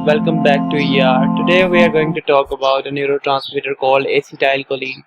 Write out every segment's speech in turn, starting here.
Welcome back to ER. Today we are going to talk about a neurotransmitter called acetylcholine.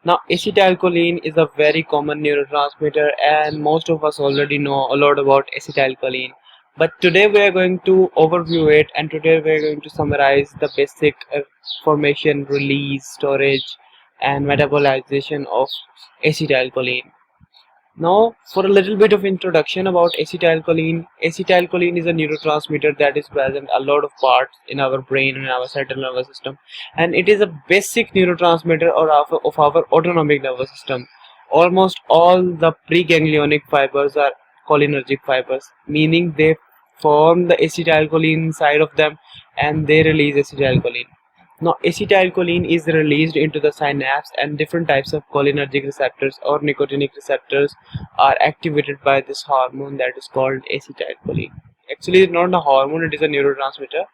Now, acetylcholine is a very common neurotransmitter, and most of us already know a lot about acetylcholine. But today we are going to overview it, and today we are going to summarize the basic formation, release, storage, and metabolization of acetylcholine. Now, for a little bit of introduction about acetylcholine. Acetylcholine is a neurotransmitter that is present a lot of parts in our brain and our central nervous system, and it is a basic neurotransmitter of our autonomic nervous system. Almost all the preganglionic fibers are cholinergic fibers, meaning they form the acetylcholine inside of them and they release acetylcholine. Now, acetylcholine is released into the synapse, and different types of cholinergic receptors or nicotinic receptors are activated by this hormone that is called acetylcholine. Actually, it's not a hormone, it is a neurotransmitter.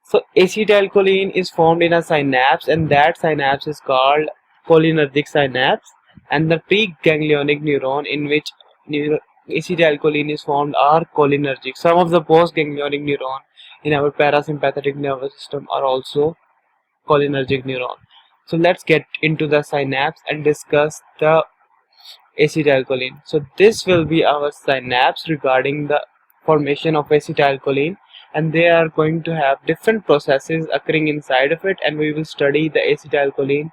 So, acetylcholine is formed in a synapse, and that synapse is called cholinergic synapse. And the preganglionic neuron in which acetylcholine is formed are cholinergic. Some of the postganglionic neuron in our parasympathetic nervous system are also cholinergic neuron. So let's get into the synapse and discuss the acetylcholine. So this will be our synapse regarding the formation of acetylcholine, and they are going to have different processes occurring inside of it, and we will study the acetylcholine,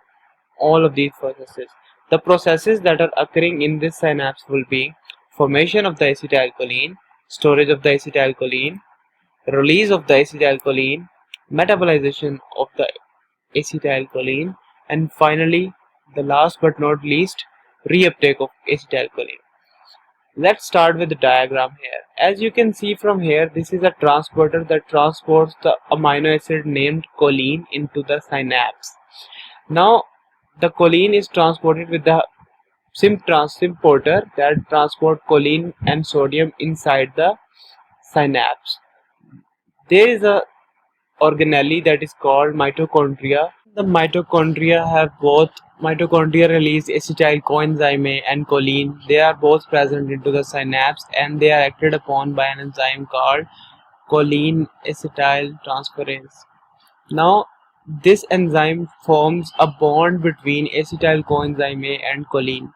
all of these processes. The processes that are occurring in this synapse will be formation of the acetylcholine, storage of the acetylcholine, release of the acetylcholine, metabolization of the acetylcholine, and finally, the last but not least, reuptake of acetylcholine. Let's start with the diagram here. As you can see from here, this is a transporter that transports the amino acid named choline into the synapse. Now, the choline is transported with the symporter that transport choline and sodium inside the synapse. There is a organelle that is called mitochondria. The mitochondria have both mitochondria release acetyl coenzyme A and choline. They are both present into the synapse, and they are acted upon by an enzyme called choline acetyl transferase. Now, this enzyme forms a bond between acetyl coenzyme A and choline.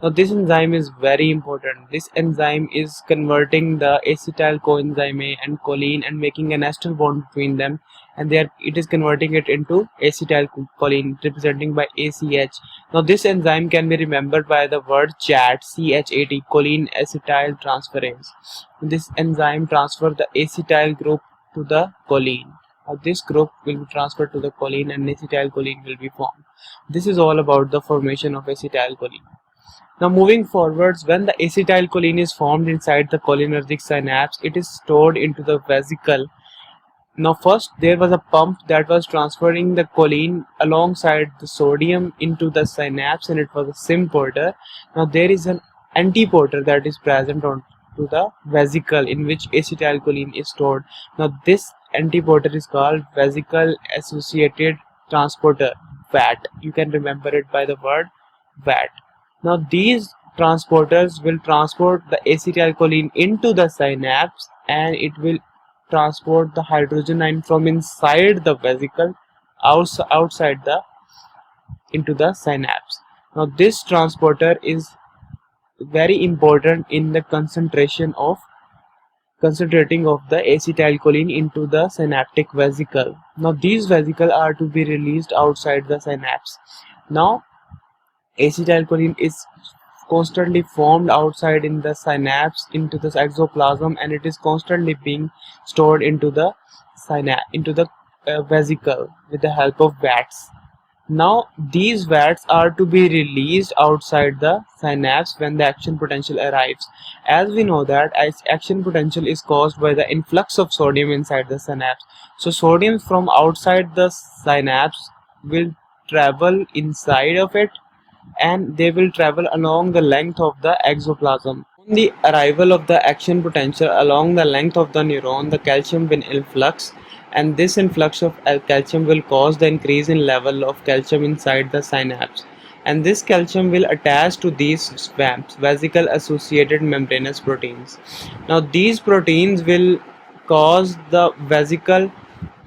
Now, this enzyme is very important. This enzyme is converting the acetyl coenzyme A and choline and making an ester bond between them, and it is converting it into acetylcholine, representing by ACH. Now, this enzyme can be remembered by the word CHAT, CHAT, choline acetyl transferase. This enzyme transfers the acetyl group to the choline. Now, this group will be transferred to the choline, and acetylcholine will be formed. This is all about the formation of acetylcholine. Now, moving forwards, when the acetylcholine is formed inside the cholinergic synapse, it is stored into the vesicle. Now, first there was a pump that was transferring the choline alongside the sodium into the synapse, and it was a symporter. Now, there is an antiporter that is present on to the vesicle in which acetylcholine is stored. Now, this antiporter is called vesicle associated transporter, VAT. You can remember it by the word VAT. Now, these transporters will transport the acetylcholine into the synapse, and it will transport the hydrogen ion from inside the vesicle outside into the synapse. Now, this transporter is very important in the concentrating of the acetylcholine into the synaptic vesicle. Now, these vesicles are to be released outside the synapse. Now, acetylcholine is constantly formed outside in the synapse into the exoplasm, and it is constantly being stored into the vesicle with the help of VATs. Now, these VATs are to be released outside the synapse when the action potential arrives. As we know that action potential is caused by the influx of sodium inside the synapse. So, sodium from outside the synapse will travel inside of it, and they will travel along the length of the exoplasm. On the arrival of the action potential along the length of the neuron, the calcium will influx, and this influx of calcium will cause the increase in level of calcium inside the synapse, and this calcium will attach to these VAMPs, vesicle associated membranous proteins. Now, these proteins will cause the vesicle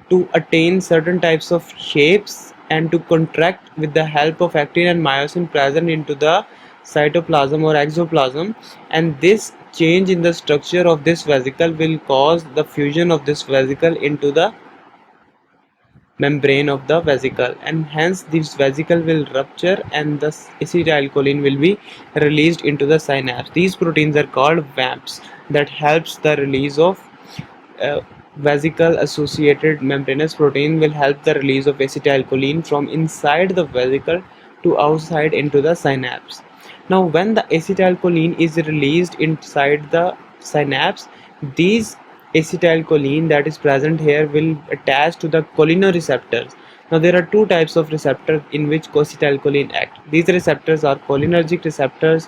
to attain certain types of shapes and to contract with the help of actin and myosin present into the cytoplasm or exoplasm, and this change in the structure of this vesicle will cause the fusion of this vesicle into the membrane of the vesicle, and hence this vesicle will rupture and the acetylcholine will be released into the synapse. These proteins are called VAMPs that helps the release of uh, vesicle associated membranous protein will help the release of acetylcholine from inside the vesicle to outside into the synapse. Now when the acetylcholine is released inside the synapse, these acetylcholine that is present here will attach to the cholinereceptors. Now there are two types of receptors in which acetylcholine act. These receptors are cholinergic receptors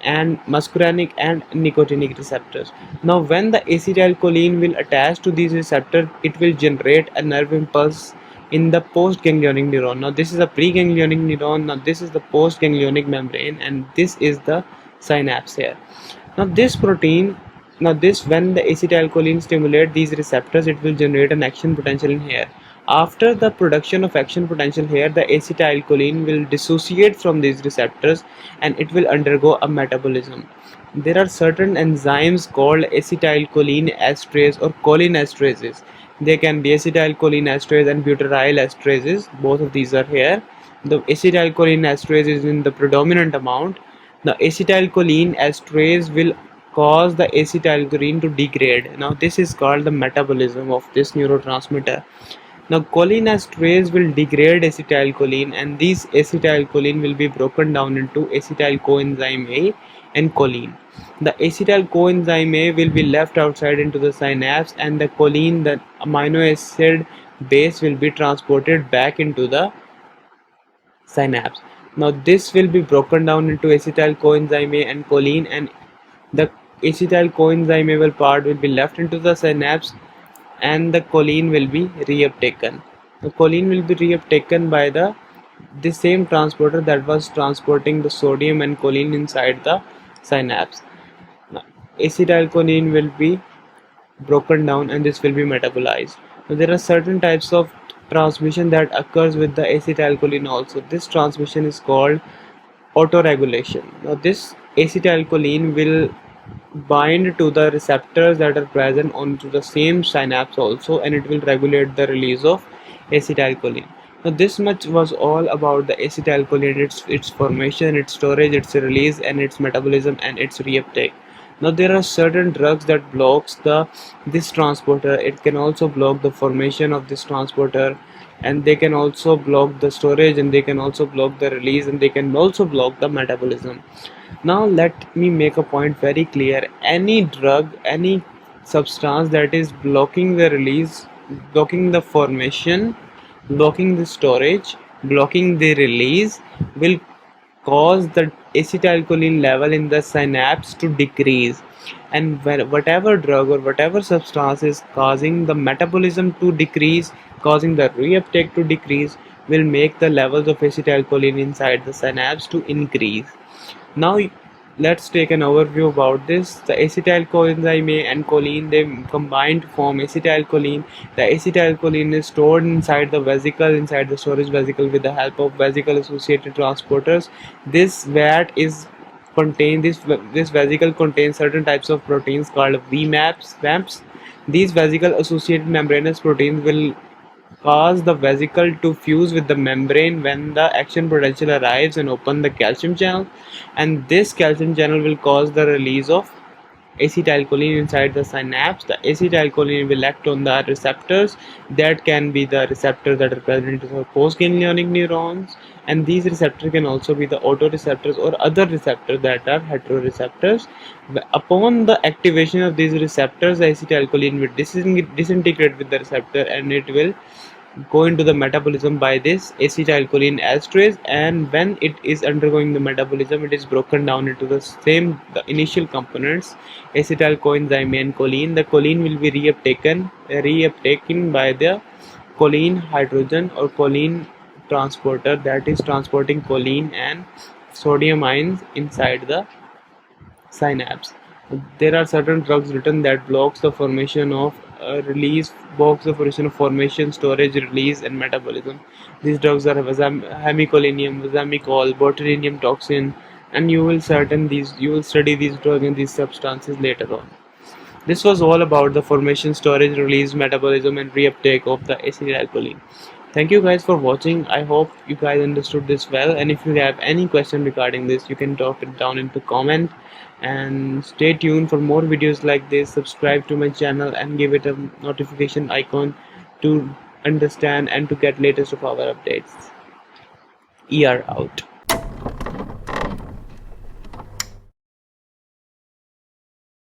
and muscarinic and nicotinic receptors. Now when the acetylcholine will attach to these receptors, it will generate a nerve impulse in the postganglionic neuron. Now this is a preganglionic neuron, now this is the postganglionic membrane, and this is the synapse here. Now this protein, now this when the acetylcholine stimulate these receptors, it will generate an action potential in here. After the production of action potential here, the acetylcholine will dissociate from these receptors and it will undergo a metabolism. There are certain enzymes called acetylcholine esterase or cholinesterases. They can be acetylcholine esterase and butyryl esterases. Both of these are here. The acetylcholine esterase is in the predominant amount. The acetylcholine esterase will cause the acetylcholine to degrade. Now this is called the metabolism of this neurotransmitter. Now cholinesterase will degrade acetylcholine, and this acetylcholine will be broken down into acetyl coenzyme A and choline. The acetyl coenzyme A will be left outside into the synapse, and the choline, the amino acid base, will be transported back into the synapse. Now this will be broken down into acetyl coenzyme A and choline, and the acetyl coenzyme A will part will be left into the synapse, and the choline will be reuptaken. The choline will be reuptaken by the same transporter that was transporting the sodium and choline inside the synapse. Now, acetylcholine will be broken down and this will be metabolized. Now, there are certain types of transmission that occurs with the acetylcholine also. This transmission is called autoregulation. Now this acetylcholine will bind to the receptors that are present onto the same synapse also, and it will regulate the release of acetylcholine. Now this much was all about the acetylcholine, its formation, its storage, its release, and its metabolism and its reuptake. Now there are certain drugs that blocks the this transporter. It can also block the formation of this transporter, and they can also block the storage, and they can also block the release, and they can also block the metabolism. Now let me make a point very clear. Any drug, any substance that is blocking the release, blocking the formation, blocking the storage, blocking the release will cause the acetylcholine level in the synapse to decrease, and whatever drug or whatever substance is causing the metabolism to decrease, causing the reuptake to decrease, will make the levels of acetylcholine inside the synapse to increase. Now let's take an overview about this. The acetyl coenzyme A and choline, they combine to form acetylcholine. The acetylcholine is stored inside the vesicle, inside the storage vesicle, with the help of vesicle associated transporters. This vat is contain this vesicle contains certain types of proteins called VMAPs. These vesicle associated membranous proteins will cause the vesicle to fuse with the membrane when the action potential arrives and open the calcium channel, and this calcium channel will cause the release of acetylcholine inside the synapse. The acetylcholine will act on the receptors that can be the receptors that are present in the postganglionic neurons, and these receptors can also be the autoreceptors or other receptors that are heteroreceptors. Upon the activation of these receptors, the acetylcholine will disintegrate with the receptor, and it will go into the metabolism by this acetylcholine esterase, and when it is undergoing the metabolism, it is broken down into the initial components, acetyl coenzyme and choline. The choline will be reuptaken by the choline hydrogen or choline transporter that is transporting choline and sodium ions inside the synapse. There are certain drugs written that blocks the formation of release, box of formation, storage, release, and metabolism. These drugs are hemicolinium, zamicol, botulinum toxin, and you will study these drugs and these substances later on. This was all about the formation, storage, release, metabolism, and reuptake of the acetylcholine. Thank you guys for watching. I hope you guys understood this well, and if you have any question regarding this, you can drop it down in the comment. And stay tuned for more videos like this. Subscribe to my channel and give it a notification icon to understand and to get latest of our updates. ER out.